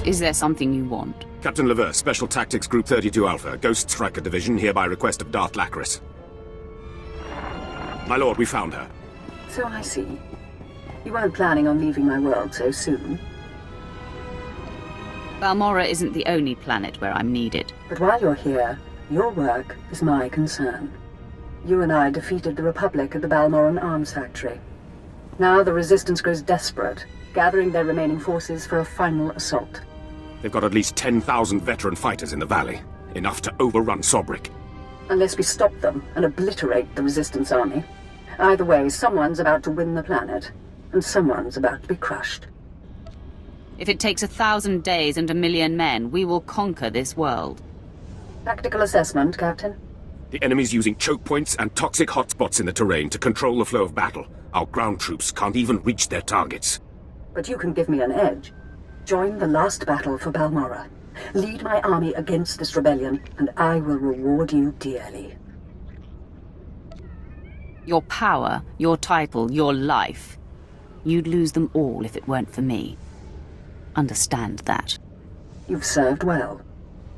Is there something you want? Captain Lever, Special Tactics Group 32 Alpha, Ghost Striker Division, here by request of Darth Lacris. My lord, we found her. So I see. You weren't planning on leaving my world so soon. Balmorra isn't the only planet where I'm needed. But while you're here, your work is my concern. You and I defeated the Republic at the Balmorran arms factory. Now the Resistance grows desperate, gathering their remaining forces for a final assault. They've got at least 10,000 veteran fighters in the valley. Enough to overrun Sobrik. Unless we stop them and obliterate the Resistance army. Either way, someone's about to win the planet, and someone's about to be crushed. If it takes 1,000 days and 1,000,000 men, we will conquer this world. Tactical assessment, Captain. The enemy's using choke points and toxic hotspots in the terrain to control the flow of battle. Our ground troops can't even reach their targets. But you can give me an edge. Join the last battle for Balmorra. Lead my army against this rebellion, and I will reward you dearly. Your power, your title, your life. You'd lose them all if it weren't for me. Understand that. You've served well.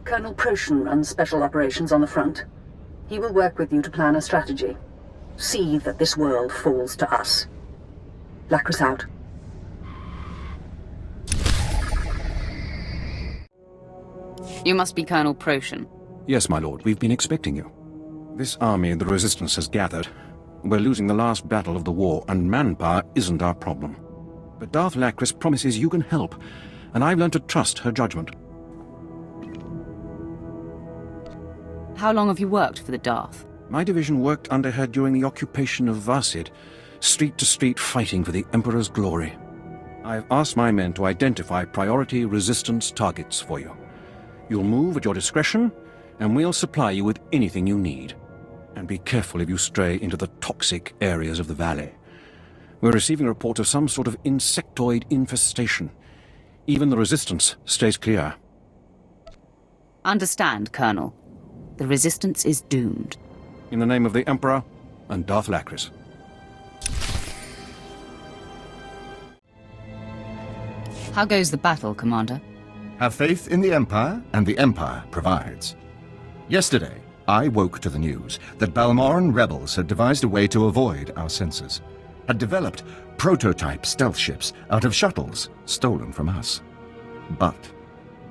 Colonel Proshin runs special operations on the front. He will work with you to plan a strategy. See that this world falls to us. Lacris out. You must be Colonel Proshin. Yes, my lord. We've been expecting you. This army the Resistance has gathered. We're losing the last battle of the war, and manpower isn't our problem. But Darth Lacris promises you can help, and I've learned to trust her judgment. How long have you worked for the Darth? My division worked under her during the occupation of Varsid, street to street fighting for the Emperor's glory. I've asked my men to identify priority Resistance targets for you. You'll move at your discretion, and we'll supply you with anything you need. And be careful if you stray into the toxic areas of the valley. We're receiving a report of some sort of insectoid infestation. Even the Resistance stays clear. Understand, Colonel. The Resistance is doomed. In the name of the Emperor and Darth Lacris. How goes the battle, Commander? Have faith in the Empire, and the Empire provides. Yesterday, I woke to the news that Balmorran rebels had devised a way to avoid our sensors, had developed prototype stealth ships out of shuttles stolen from us. But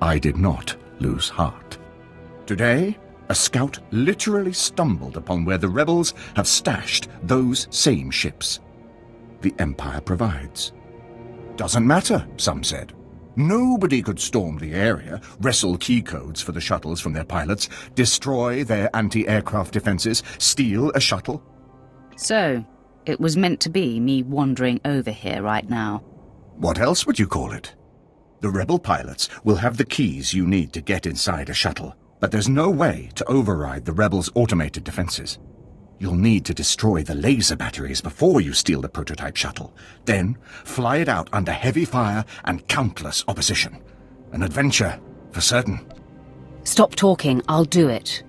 I did not lose heart. Today, a scout literally stumbled upon where the rebels have stashed those same ships. The Empire provides. Doesn't matter, some said. Nobody could storm the area, wrestle key codes for the shuttles from their pilots, destroy their anti-aircraft defenses, steal a shuttle. So, it was meant to be me wandering over here right now. What else would you call it? The rebel pilots will have the keys you need to get inside a shuttle, but there's no way to override the rebels' automated defenses. You'll need to destroy the laser batteries before you steal the prototype shuttle, then fly it out under heavy fire and countless opposition. An adventure, for certain. Stop talking, I'll do it.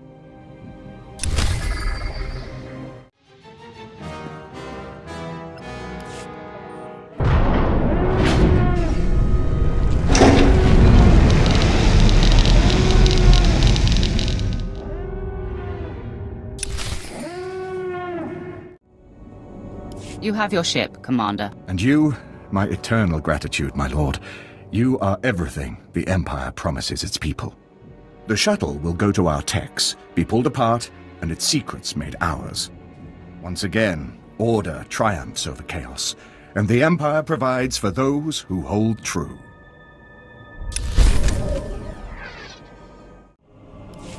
You have your ship, Commander. And you, my eternal gratitude, my lord. You are everything the Empire promises its people. The shuttle will go to our techs, be pulled apart, and its secrets made ours. Once again, order triumphs over chaos, and the Empire provides for those who hold true.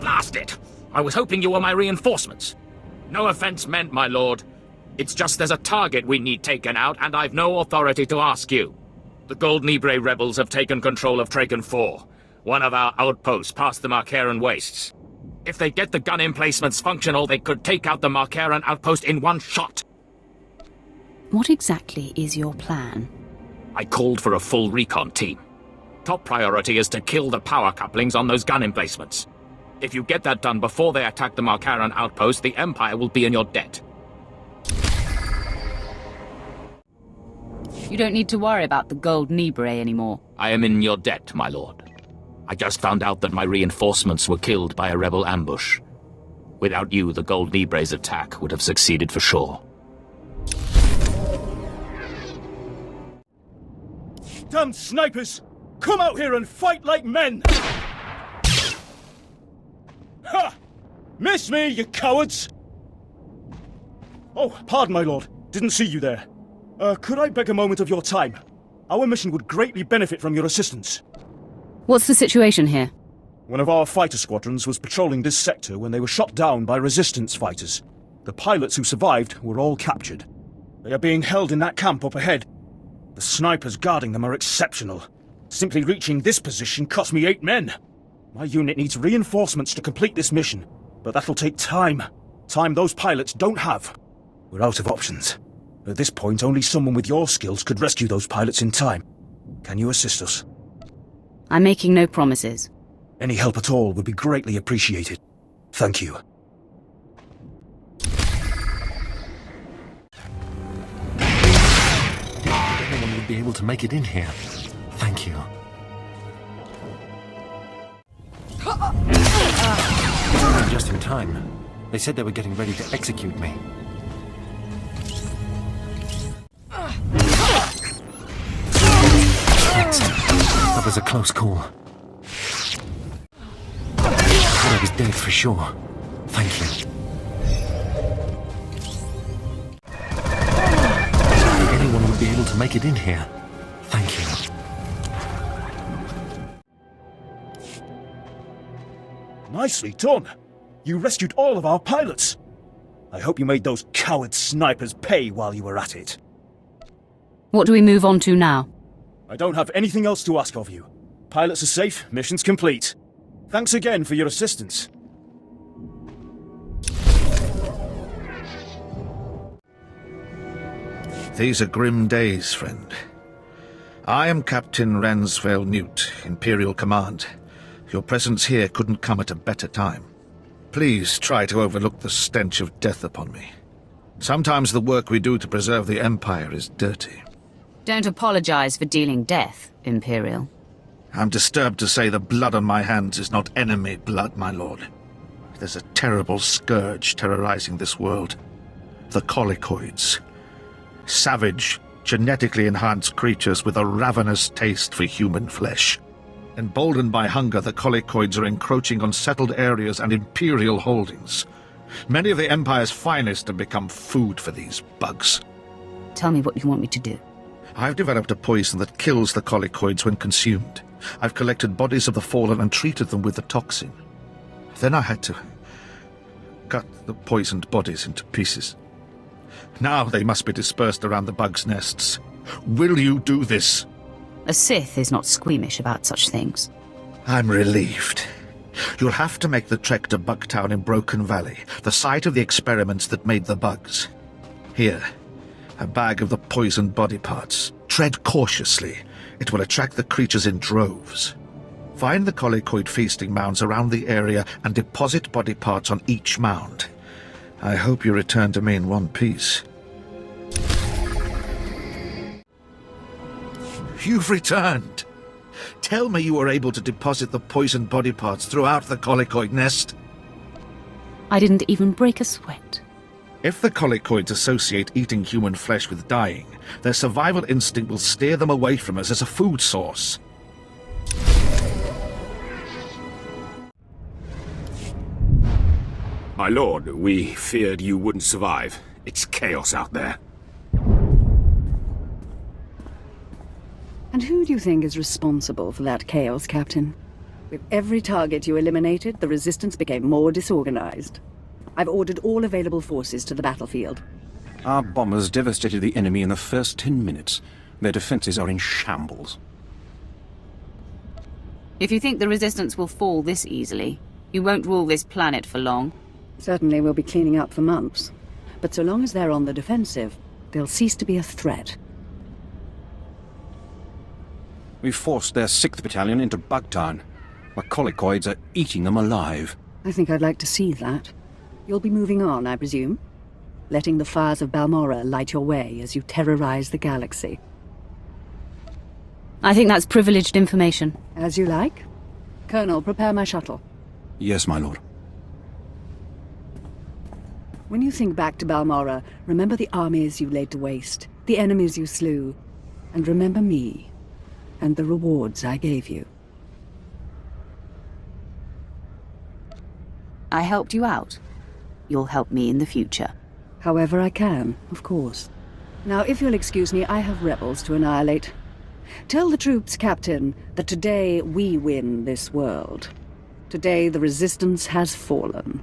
Blast it! I was hoping you were my reinforcements. No offense meant, my lord. It's just there's a target we need taken out, and I've no authority to ask you. The Gold Libre rebels have taken control of Traken 4, one of our outposts past the Marcaran wastes. If they get the gun emplacements functional, they could take out the Marcaran outpost in one shot. What exactly is your plan? I called for a full recon team. Top priority is to kill the power couplings on those gun emplacements. If you get that done before they attack the Marcaran outpost, the Empire will be in your debt. You don't need to worry about the Gold Libre anymore. I am in your debt, my lord. I just found out that my reinforcements were killed by a rebel ambush. Without you, the Gold Libre's attack would have succeeded for sure. Damn snipers! Come out here and fight like men! Ha! Miss me, you cowards! Oh, pardon, my lord. Didn't see you there. Could I beg a moment of your time? Our mission would greatly benefit from your assistance. What's the situation here? One of our fighter squadrons was patrolling this sector when they were shot down by resistance fighters. The pilots who survived were all captured. They are being held in that camp up ahead. The snipers guarding them are exceptional. Simply reaching this position cost me 8 men. My unit needs reinforcements to complete this mission, but that'll take time. Time those pilots don't have. We're out of options. At this point, only someone with your skills could rescue those pilots in time. Can you assist us? I'm making no promises. Any help at all would be greatly appreciated. Thank you. Anyone would be able to make it in here. Thank you. Just in time. They said they were getting ready to execute me. That was a close call. I thought I was dead for sure. Thank you. Anyone would be able to make it in here. Thank you. Nicely done. You rescued all of our pilots. I hope you made those coward snipers pay while you were at it. What do we move on to now? I don't have anything else to ask of you. Pilots are safe, mission's complete. Thanks again for your assistance. These are grim days, friend. I am Captain Ransvale Newt, Imperial Command. Your presence here couldn't come at a better time. Please try to overlook the stench of death upon me. Sometimes the work we do to preserve the Empire is dirty. Don't apologize for dealing death, Imperial. I'm disturbed to say the blood on my hands is not enemy blood, my lord. There's a terrible scourge terrorizing this world. The Colicoids. Savage, genetically enhanced creatures with a ravenous taste for human flesh. Emboldened by hunger, the Colicoids are encroaching on settled areas and Imperial holdings. Many of the Empire's finest have become food for these bugs. Tell me what you want me to do. I've developed a poison that kills the Colicoids when consumed. I've collected bodies of the fallen and treated them with the toxin. Then I had to cut the poisoned bodies into pieces. Now they must be dispersed around the bugs' nests. Will you do this? A Sith is not squeamish about such things. I'm relieved. You'll have to make the trek to Bugtown in Broken Valley, the site of the experiments that made the bugs. Here, a bag of the poisoned body parts. Tread cautiously. It will attract the creatures in droves. Find the Colicoid feasting mounds around the area and deposit body parts on each mound. I hope you return to me in one piece. You've returned! Tell me you were able to deposit the poisoned body parts throughout the Colicoid nest. I didn't even break a sweat. If the Colicoids associate eating human flesh with dying, their survival instinct will steer them away from us as a food source. My lord, we feared you wouldn't survive. It's chaos out there. And who do you think is responsible for that chaos, Captain? With every target you eliminated, the Resistance became more disorganized. I've ordered all available forces to the battlefield. Our bombers devastated the enemy in the first 10 minutes. Their defenses are in shambles. If you think the Resistance will fall this easily, you won't rule this planet for long. Certainly we'll be cleaning up for months. But so long as they're on the defensive, they'll cease to be a threat. We forced their 6th Battalion into Bugtown. The Colicoids are eating them alive. I think I'd like to see that. You'll be moving on, I presume? Letting the fires of Balmorra light your way as you terrorize the galaxy. I think that's privileged information. As you like. Colonel, prepare my shuttle. Yes, my lord. When you think back to Balmorra, remember the armies you laid to waste, the enemies you slew, and remember me, and the rewards I gave you. I helped you out. You'll help me in the future. However I can, of course. Now, if you'll excuse me, I have rebels to annihilate. Tell the troops, Captain, that today we win this world. Today the Resistance has fallen.